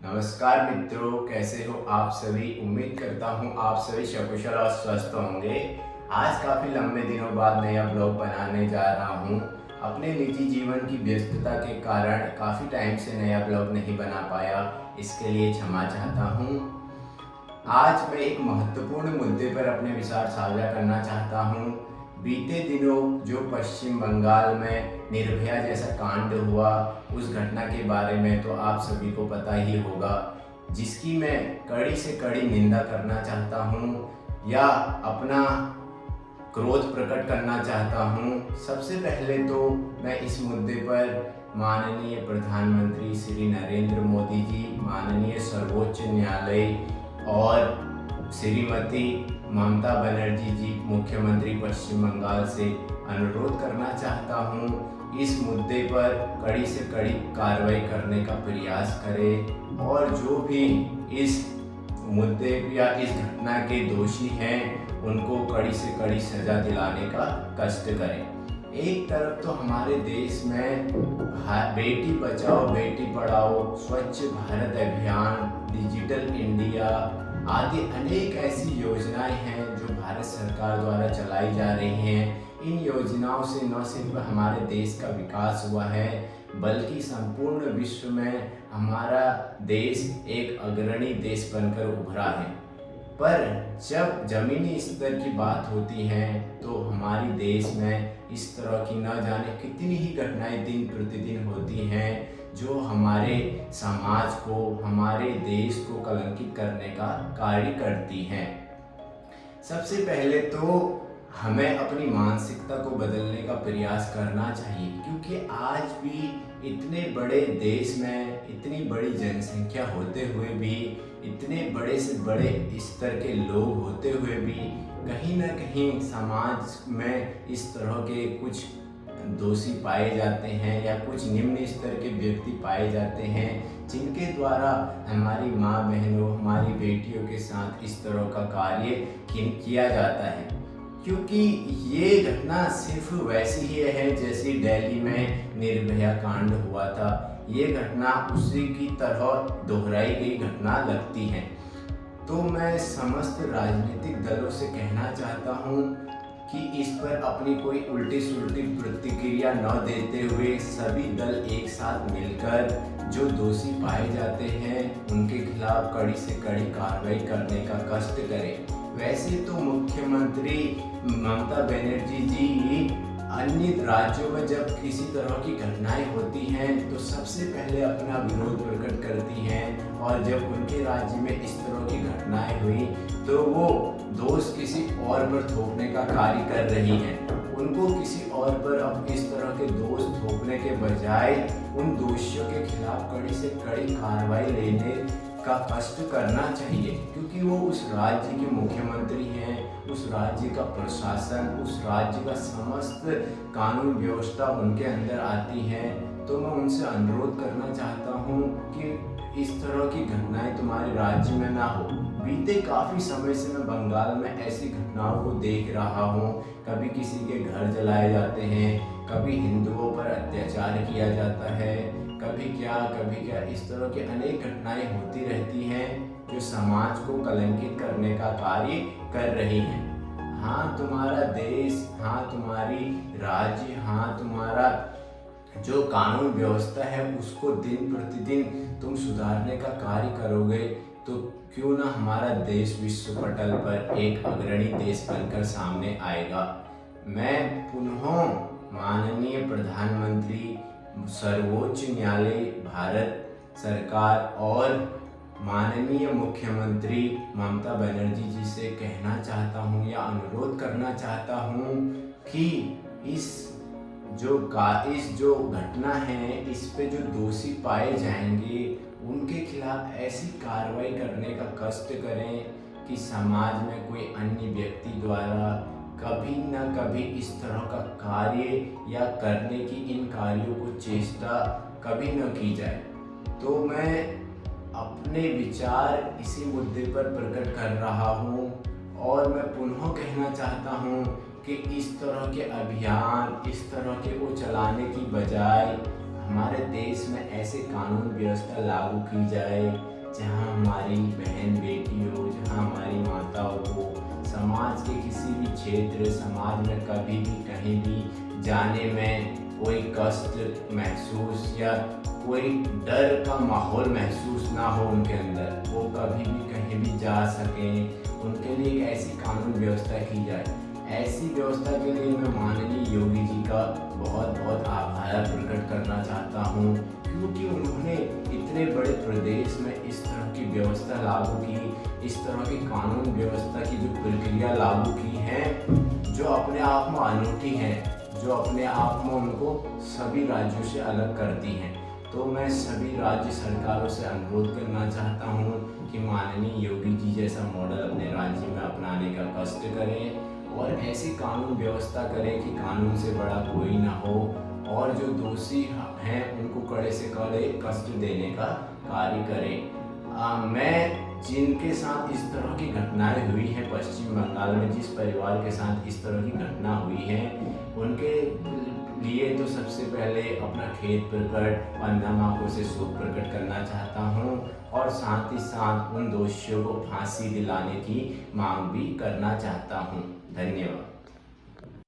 नमस्कार मित्रों, कैसे हो आप सभी। उम्मीद करता हूँ आप सभी सकुशल और स्वस्थ होंगे। आज काफ़ी लंबे दिनों बाद नया ब्लॉग बनाने जा रहा हूँ। अपने निजी जीवन की व्यस्तता के कारण काफ़ी टाइम से नया ब्लॉग नहीं बना पाया, इसके लिए क्षमा चाहता हूँ। आज मैं एक महत्वपूर्ण मुद्दे पर अपने विचार साझा करना चाहता हूँ। बीते दिनों जो पश्चिम बंगाल में निर्भया जैसा कांड हुआ, उस घटना के बारे में तो आप सभी को पता ही होगा, जिसकी मैं कड़ी से कड़ी निंदा करना चाहता हूँ या अपना क्रोध प्रकट करना चाहता हूँ। सबसे पहले तो मैं इस मुद्दे पर माननीय प्रधानमंत्री श्री नरेंद्र मोदी जी, माननीय सर्वोच्च न्यायालय और श्रीमती ममता बनर्जी जी, मुख्यमंत्री पश्चिम बंगाल से अनुरोध करना चाहता हूँ, इस मुद्दे पर कड़ी से कड़ी कार्रवाई करने का प्रयास करें और जो भी इस मुद्दे या इस घटना के दोषी हैं उनको कड़ी से कड़ी सजा दिलाने का कष्ट करें। एक तरफ तो हमारे देश में बेटी बचाओ बेटी पढ़ाओ, स्वच्छ भारत अभियान, डिजिटल इंडिया आदि अनेक ऐसी योजनाएं हैं जो भारत सरकार द्वारा चलाई जा रही हैं। इन योजनाओं से न सिर्फ हमारे देश का विकास हुआ है, बल्कि संपूर्ण विश्व में हमारा देश एक अग्रणी देश बनकर उभरा है। पर जब जमीनी स्तर की बात होती है तो हमारे देश में इस तरह की न जाने कितनी ही घटनाएं दिन प्रतिदिन होती हैं जो हमारे समाज को, हमारे देश को कलंकित करने का कार्य करती हैं। सबसे पहले तो हमें अपनी मानसिकता को बदलने का प्रयास करना चाहिए, क्योंकि आज भी इतने बड़े देश में इतनी बड़ी जनसंख्या होते हुए भी, इतने बड़े से बड़े स्तर के लोग होते हुए भी कहीं ना कहीं समाज में इस तरह के कुछ दोषी पाए जाते हैं या कुछ निम्न स्तर के व्यक्ति पाए जाते हैं, जिनके द्वारा हमारी माँ बहनों, हमारी बेटियों के साथ इस तरह का कार्य किया जाता है। क्योंकि ये घटना सिर्फ वैसी ही है जैसे दिल्ली में निर्भया कांड हुआ था, ये घटना उसी की तरह दोहराई गई घटना लगती है। तो मैं समस्त राजनीतिक दलों से कहना चाहता हूँ कि इस पर अपनी कोई उल्टी सुल्टी प्रतिक्रिया न देते हुए सभी दल एक साथ मिलकर जो दोषी पाए जाते हैं उनके खिलाफ कड़ी से कड़ी कार्रवाई करने का कष्ट करें। वैसे तो मुख्यमंत्री ममता बनर्जी जी अन्य राज्यों में जब किसी तरह की घटनाएं होती हैं तो सबसे पहले अपना विरोध प्रकट करती हैं, और जब उनके राज्य में इस तरह की घटनाएं हुई तो वो दोष किसी और पर थोपने का कार्य कर रही हैं। उनको किसी और पर अब इस तरह के दोष थोपने के बजाय उन दोषियों के खिलाफ कड़ी से कड़ी कार्रवाई लेने का कष्ट करना चाहिए, क्योंकि वो उस राज्य के मुख्यमंत्री हैं, उस राज्य का प्रशासन, उस राज्य का समस्त कानून व्यवस्था उनके अंदर आती है। तो मैं उनसे अनुरोध करना चाहता हूँ कि इस तरह की घटनाएं तुम्हारे राज्य में ना हो। बीते काफ़ी समय से मैं बंगाल में ऐसी घटनाओं को देख रहा हूँ। कभी किसी के घर जलाए जाते हैं, कभी हिंदुओं पर अत्याचार किया जाता है, कभी क्या इस तरह की अनेक घटनाएं होती रहती हैं जो समाज को कलंकित करने का कार्य कर रही हैं। हाँ, तुम्हारा देश, हाँ तुम्हारी राज्य, हाँ तुम्हारा जो कानून व्यवस्था है उसको दिन प्रतिदिन तुम सुधारने का कार्य करोगे तो क्यों ना हमारा देश विश्व पटल पर एक अग्रणी देश बनकर सामने आएगा। मैं पुनः माननीय प्रधानमंत्री, सर्वोच्च न्यायालय भारत सरकार और माननीय मुख्यमंत्री ममता बनर्जी जी से कहना चाहता हूँ या अनुरोध करना चाहता हूँ कि इस जो घटना है इस पे जो दोषी पाए जाएंगे उनके खिलाफ ऐसी कार्रवाई करने का कष्ट करें कि समाज में कोई अन्य व्यक्ति द्वारा कभी न कभी इस तरह का कार्य या करने की इन कार्यों को चेष्टा कभी न की जाए। तो मैं अपने विचार इसी मुद्दे पर प्रकट कर रहा हूँ और मैं पुनः कहना चाहता हूँ कि इस तरह के अभियान, इस तरह के को चलाने की बजाय हमारे देश में ऐसे कानून व्यवस्था लागू की जाए जहां हमारी बहन बेटियों, जहां हमारी माताओं को समाज के किसी भी क्षेत्र, समाज में कभी भी कहीं भी जाने में कोई कष्ट महसूस या कोई डर का माहौल महसूस ना हो उनके अंदर, वो कभी भी कहीं भी जा सकें, उनके लिए एक ऐसी कानून व्यवस्था की जाए। ऐसी व्यवस्था के लिए मैं माननीय योगी जी का बहुत बहुत आभार प्रकट करना चाहता हूँ, क्योंकि उन्होंने इतने बड़े प्रदेश में इस तरह की व्यवस्था लागू की, इस तरह की कानून व्यवस्था की जो प्रक्रिया लागू की है, जो अपने आप में अनूठी है, जो अपने आप में उनको सभी राज्यों से अलग करती हैं। तो मैं सभी राज्य सरकारों से अनुरोध करना चाहता हूँ कि माननीय योगी जी जैसा मॉडल अपने राज्य में अपनाने का कष्ट करें और ऐसी कानून व्यवस्था करें कि कानून से बड़ा कोई ना हो, और जो दोषी हैं उनको कड़े से कड़े कष्ट देने का कार्य करें। मैं जिनके साथ इस तरह की घटनाएं हुई हैं पश्चिम बंगाल में, जिस परिवार के साथ इस तरह की घटना हुई है, उनके लिए तो सबसे पहले अपना खेद प्रकट और नम आंखों से शोक प्रकट करना चाहता हूँ, और साथ ही साथ उन दोषियों को फांसी दिलाने की मांग भी करना चाहता हूँ। धन्यवाद।